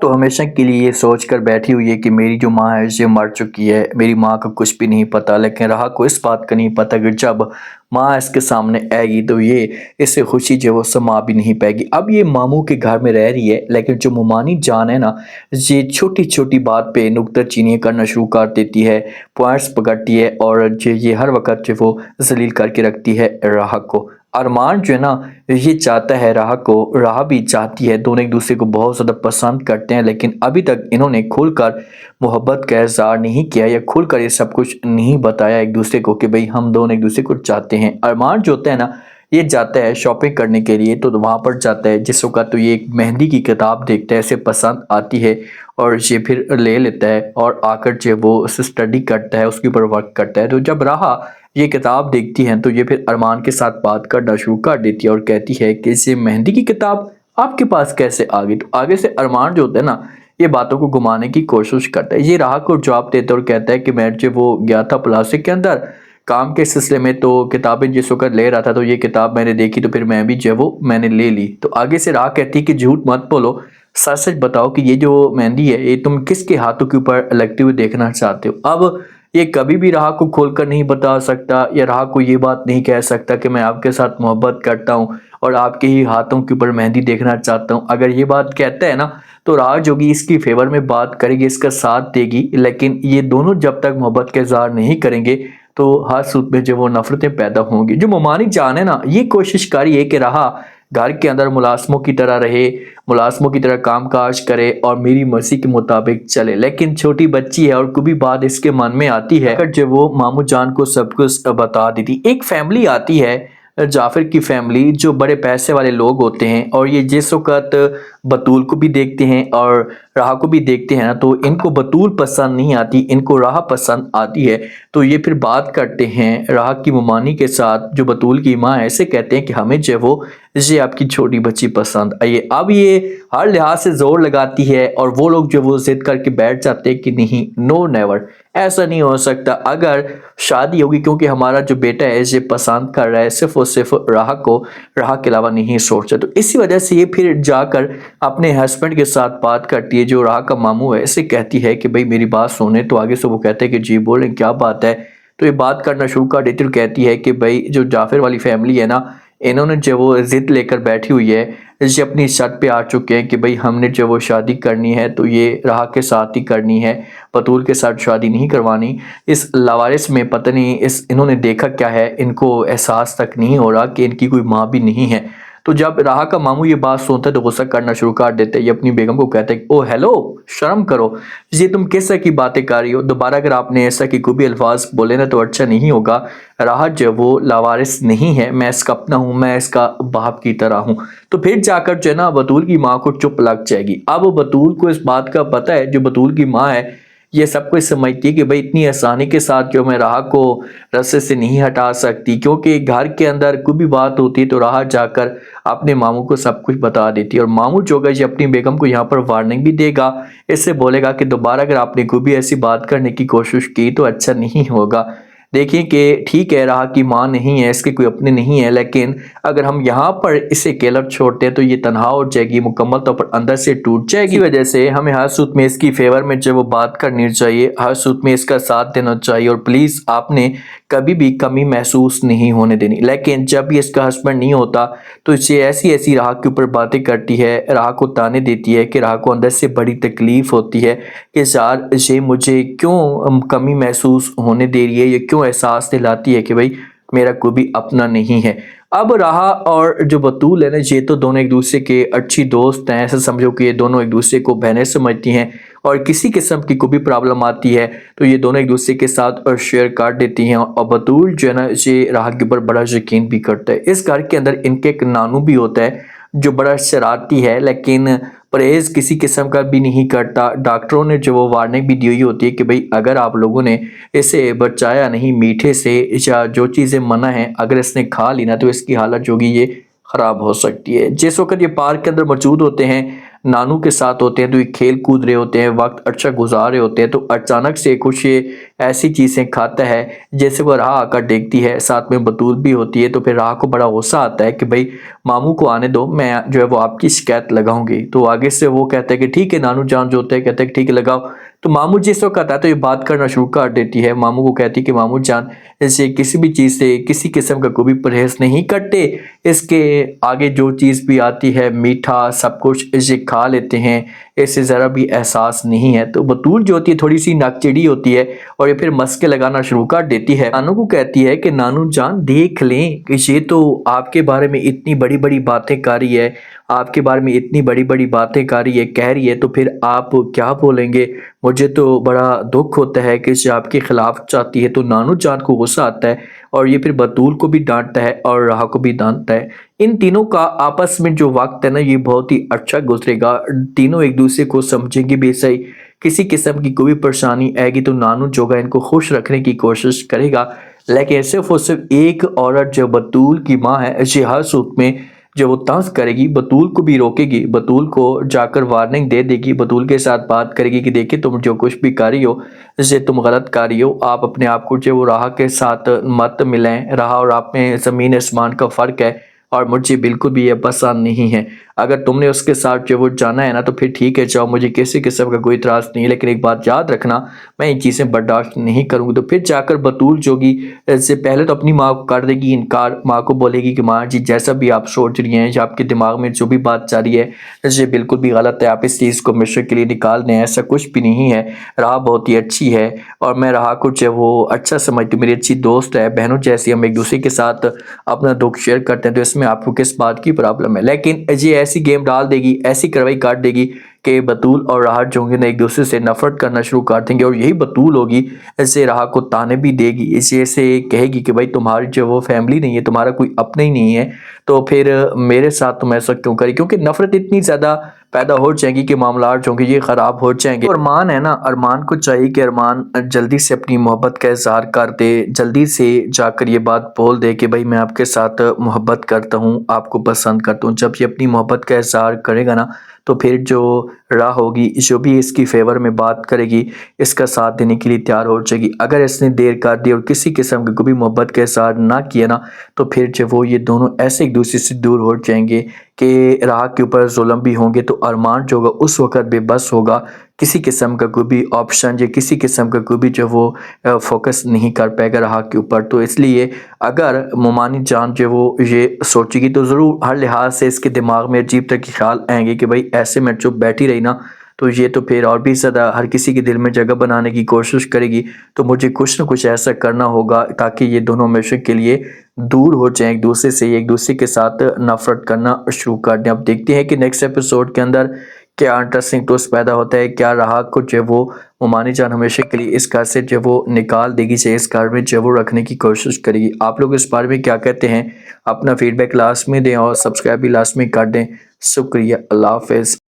तो हमेशा के लिए ये सोच कर बैठी हुई है कि मेरी जो माँ है ये मर चुकी है। मेरी माँ का कुछ भी नहीं पता, लेकिन राह को इस बात का नहीं पता कि जब माँ इसके सामने आएगी तो ये इससे खुशी जो वो समा भी नहीं पाएगी। अब ये मामू के घर में रह रही है, लेकिन जो मुमानी जान है ना, ये छोटी छोटी बात पे नुक्ताचीनी करना शुरू कर देती है, पॉइंट्स पकड़ती है और ये हर वक्त जो वो जलील करके रखती है राह को। अरमान जो है ना, ये चाहता है राह को, राह भी चाहती है, दोनों एक दूसरे को बहुत ज़्यादा पसंद करते हैं, लेकिन अभी तक इन्होंने खुलकर मोहब्बत का इज़हार नहीं किया या खुलकर ये सब कुछ नहीं बताया एक दूसरे को कि भाई हम दोनों एक दूसरे को चाहते हैं। अरमान जो होता है ना, ये जाता है शॉपिंग करने के लिए, तो वहाँ पर जाता है जिस वक्त तो ये एक मेहंदी की किताब देखता है, इसे पसंद आती है और ये फिर ले लेता है और आकर जो वो उसे स्टडी करता है, उसके ऊपर वर्क करता है। तो जब राह ये किताब देखती हैं तो ये फिर अरमान के साथ बात करना शुरू कर देती है और कहती है कि ये मेहंदी की किताब आपके पास कैसे आ गई। तो आगे से अरमान जो होता है ना, ये बातों को घुमाने की कोशिश करता है। ये राह को जवाब देता है और कहता है कि मैं जो वो गया था प्लास्टिक के अंदर काम के सिलसिले में, तो किताबें जिस वक्त ले रहा था तो ये किताब मैंने देखी, तो फिर मैं भी जो वो मैंने ले ली। तो आगे से राह कहती है कि झूठ मत बोलो, सच सच बताओ कि ये जो मेहंदी है ये तुम किसके हाथों के ऊपर लगते हुए देखना चाहते हो। अब ये कभी भी राह को खोलकर नहीं बता सकता या राह को ये बात नहीं कह सकता कि मैं आपके साथ मोहब्बत करता हूँ और आपके ही हाथों के ऊपर मेहंदी देखना चाहता हूँ। अगर ये बात कहता है ना, तो राह जो भी इसकी फेवर में बात करेगी, इसका साथ देगी, लेकिन ये दोनों जब तक मोहब्बत का इज़हार नहीं करेंगे तो हर सूरत में जो वो नफरतें पैदा होंगी। जो मुमानी जान है ना, ये कोशिश करी है कि राह घर के अंदर मुलाजमों की तरह रहे, मुलाजमों की तरह काम काज करे और मेरी मर्जी के मुताबिक चले, लेकिन छोटी बच्ची है और कभी बात इसके मन में आती है अगर जब वो मामू जान को सब कुछ बता देती। एक फैमिली आती है, जाफिर की फैमिली, जो बड़े पैसे वाले लोग होते हैं और ये जिस वक्त बतूल को भी देखते हैं और राह को भी देखते हैं ना, तो इनको बतूल पसंद नहीं आती, इनको राह पसंद आती है। तो ये फिर बात करते हैं राह की मुमानी के साथ, जो बतूल की माँ ऐसे कहते हैं कि हमें जो वो ये आपकी छोटी बच्ची पसंद आई। अब ये हर लिहाज से जोर लगाती है और वो लोग जो वो जिद करके बैठ जाते हैं कि नहीं, नो नेवर, ऐसा नहीं हो सकता, अगर शादी होगी, क्योंकि हमारा जो बेटा है ये पसंद कर रहा है सिर्फ और सिर्फ राह को, राह के अलावा नहीं सोचता। तो इसी वजह से ये फिर जाकर अपने हस्बैंड के साथ बात करती है, जो राह का मामू है, ऐसे कहती है कि भाई मेरी बात सुने। तो आगे से वो कहते हैं कि जी बोलें, क्या बात है। तो ये बात करना शुरू कर देती है, कहती है कि भाई जो जाफिर वाली फैमिली है ना, इन्होंने जो वो जिद लेकर बैठी हुई है, ये अपनी शर्त पे आ चुके हैं कि भाई हमने जो वो शादी करनी है तो ये राह के साथ ही करनी है, बतूल के साथ शादी नहीं करवानी। इस लावारिस में पता नहीं इस इन्होंने देखा क्या है, इनको एहसास तक नहीं हो रहा कि इनकी कोई माँ भी नहीं है। तो जब राह का मामू ये बात सुनता है तो गुस्सा करना शुरू कर देते हैं। ये अपनी बेगम को कहते हैं, ओ हेलो, शर्म करो, ये तुम किस तरह की बातें कर रही हो, दोबारा अगर आपने ऐसा कि कोई भी अल्फाज बोले ना तो अच्छा नहीं होगा। राह जो वो लावारिस नहीं है, मैं इसका अपना हूँ, मैं इसका बाप की तरह हूँ। तो फिर जाकर जो है ना, बतूल की माँ को चुप लग जाएगी। अब बतूल को इस बात का पता है, जो बतूल की माँ है ये सब कुछ समझती है कि भाई इतनी आसानी के साथ जो मैं राह को रस्ते से नहीं हटा सकती, क्योंकि घर के अंदर कोई भी बात होती है तो राह जाकर अपने मामू को सब कुछ बता देती है। और मामू जो है ये अपनी बेगम को यहाँ पर वार्निंग भी देगा, इससे बोलेगा कि दोबारा अगर आपने कोई भी ऐसी बात करने की कोशिश की तो अच्छा नहीं होगा। देखिए कि ठीक है, राह की माँ नहीं है, इसके कोई अपने नहीं है, लेकिन अगर हम यहाँ पर इसे अकेला छोड़ते हैं तो ये तनहा हो जाएगी, मुकम्मल तौर पर अंदर से टूट जाएगी। इसी वजह से हमें हर सूरत में इसकी फेवर में जब वो बात करनी चाहिए, हर सूरत में इसका साथ देना चाहिए और प्लीज़ आपने कभी भी कमी महसूस नहीं होने देनी। लेकिन जब भी इसका हस्बैंड नहीं होता तो इसे ऐसी ऐसी राह के ऊपर बातें करती है, राह को ताने देती है कि राह को अंदर से बड़ी तकलीफ होती है कि यार ये मुझे क्यों कमी महसूस होने दे रही है, ये क्यों एहसास दिलाती है कि भाई मेरा कोई भी अपना नहीं है। अब राह और जो बतूल है ना, ये तो दोनों एक दूसरे के अच्छी दोस्त हैं, ऐसा समझो कि ये दोनों एक दूसरे को बहनें समझती हैं और किसी किस्म की कोई भी प्रॉब्लम आती है तो ये दोनों एक दूसरे के साथ शेयर कर देती हैं। और बतूल जो है ना, ये राह के ऊपर बड़ा यकीन भी करता है। इस घर के अंदर इनके एक नानू भी होता है जो बड़ा शरारती है, लेकिन परहेज किसी किस्म का भी नहीं करता। डॉक्टरों ने जो वो वार्निंग भी दी हुई होती है कि भाई अगर आप लोगों ने इसे बचाया नहीं मीठे से या जो चीज़ें मना है, अगर इसने खा ली ना तो इसकी हालत जो होगी ये ख़राब हो सकती है। जिस वक्त ये पार्क के अंदर मौजूद होते हैं, नानू के साथ होते हैं तो ये खेल कूद रहे होते हैं, वक्त अच्छा गुजार रहे होते हैं, तो अचानक से कुछ ये ऐसी चीज़ें खाता है जैसे वो राह आकर देखती है, साथ में बतूल भी होती है। तो फिर राह को बड़ा गुस्सा आता है कि भाई मामू को आने दो, मैं जो है वो आपकी शिकायत लगाऊंगी। तो आगे से वो कहता है कि ठीक है, नानू जान जो होता है कहते हैं ठीक है लगाओ। तो मामू जिस वक्त आता है तो ये बात करना शुरू कर देती है, मामू को कहती है कि मामू जान ऐसे किसी भी चीज़ से किसी किस्म का कोई भी परहेज नहीं करते, इसके आगे जो चीज़ भी आती है मीठा सब कुछ इसे खा लेते हैं, इससे ज़रा भी एहसास नहीं है। तो बतूल जो होती है थोड़ी सी नाकचिड़ी होती है और ये फिर मस्के लगाना शुरू कर देती है। नानू को कहती है कि नानू जान देख लें कि ये तो आपके बारे में इतनी बड़ी बड़ी बातें कर रही है, आपके बारे में इतनी बड़ी बड़ी बातें कर रही है, कह रही है, तो फिर आप क्या बोलेंगे? मुझे तो बड़ा दुख होता है कि ये आपके खिलाफ चाहती है। तो नानू जान को गुस्सा आता है और ये फिर बतूल को भी डांटता है और राह को भी डांटता है। इन तीनों का आपस में जो वक्त है ना ये बहुत ही अच्छा गुजरेगा, तीनों एक दूसरे को समझेंगे भी सही, किसी किस्म की कोई भी परेशानी आएगी तो नानू जो है इनको खुश रखने की कोशिश करेगा। लेकिन सिर्फ और सिर्फ एक औरत जो बतूल की माँ है ऐसे हर सूरत में जो वो तंज करेगी, बतूल को भी रोकेगी, बतूल को जाकर वार्निंग दे देगी, बतूल के साथ बात करेगी कि देखिए तुम जो कुछ भी कर रही हो इससे तुम गलत कर रही हो, आप अपने आप को जो वो राह के साथ मत मिलाएं, राह और आप में ज़मीन आसमान का फ़र्क है और मुझे बिल्कुल भी ये पसंद नहीं है। अगर तुमने उसके साथ जो वो जाना है ना तो फिर ठीक है जाओ, मुझे किसी किस्म का कोई इतराज़ नहीं है, लेकिन एक बात याद रखना मैं ये चीज़ें बर्दाश्त नहीं करूँगी। तो फिर जाकर बतूल जोगी इससे पहले तो अपनी माँ को कर देगी इनकार, माँ को बोलेगी कि माँ जी जैसा भी आप सोच रही हैं या आपके दिमाग में जो भी बात जा रही है ये बिल्कुल भी गलत है, आप इस चीज़ को हमेशा के लिए निकाल दें, ऐसा कुछ भी नहीं है, राह बहुत ही अच्छी है और मैं राह को जो वो अच्छा समझती हूँ, मेरी अच्छी दोस्त है, बहनों जैसी, हम एक दूसरे के साथ अपना दुख शेयर करते हैं, तो इसमें आपको किस बात की प्रॉब्लम है। लेकिन ये ऐसी गेम डाल देगी, ऐसी कार्रवाई काट देगी कि बतूल और राहत जो होंगे ना एक दूसरे से नफरत करना शुरू कर देंगे और यही बतूल होगी ऐसे राह को ताने भी देगी, इसे ऐसे कहेगी कि भाई तुम्हारी जो वो फैमिली नहीं है, तुम्हारा कोई अपना ही नहीं है, तो फिर मेरे साथ तुम ऐसा क्यों करी, क्योंकि नफरत इतनी ज़्यादा पैदा हो जाएंगी कि मामला जो होंगे ये ख़राब हो जाएंगे। तो अरमान है ना, अरमान को चाहिए कि अरमान जल्दी से अपनी मोहब्बत का इजहार कर दे, जल्दी से जाकर ये बात बोल दे कि भाई मैं आपके साथ मोहब्बत करता हूँ, आपको पसंद करता हूँ। जब ये अपनी मोहब्बत का इजहार करेगा ना तो फिर जो राह होगी जो भी इसकी फेवर में बात करेगी इसका साथ देने के लिए तैयार हो जाएगी। अगर इसने देर कर दी और किसी किस्म की कोई मोहब्बत का इजहार ना किया ना तो फिर जो वो ये दोनों ऐसे एक दूसरे से दूर हो जाएंगे कि राह के ऊपर जुल्म भी होंगे। तो अरमान जो होगा उस वक़्त बेबस होगा, किसी किस्म का कोई भी ऑप्शन या किसी किस्म का कोई भी जो वो फोकस नहीं कर पाएगा राह के ऊपर। तो इसलिए अगर मोमानी जान जो वो ये सोचेगी तो ज़रूर हर लिहाज से इसके दिमाग में अजीब तरह के ख्याल आएंगे कि भाई ऐसे में चुप बैठी रही ना तो ये तो फिर और भी ज़्यादा हर किसी के दिल में जगह बनाने की कोशिश करेगी, तो मुझे कुछ ना कुछ ऐसा करना होगा ताकि ये दोनों हमेशा के लिए दूर हो जाएं एक दूसरे से, एक दूसरे के साथ नफरत करना शुरू कर दें। अब देखते हैं कि नेक्स्ट एपिसोड के अंदर क्या इंटरेस्टिंग ट्विस्ट पैदा होता है, क्या राह को जो वो मोमानी जान हमेशा के लिए इस घर से जो वो निकाल देगी, से इस घर में जो वो रखने की कोशिश करेगी। आप लोग इस बारे में क्या कहते हैं, अपना फीडबैक लास्ट में दें और सब्सक्राइब भी लास्ट में कर दें। शुक्रिया, अल्लाह हाफिज़।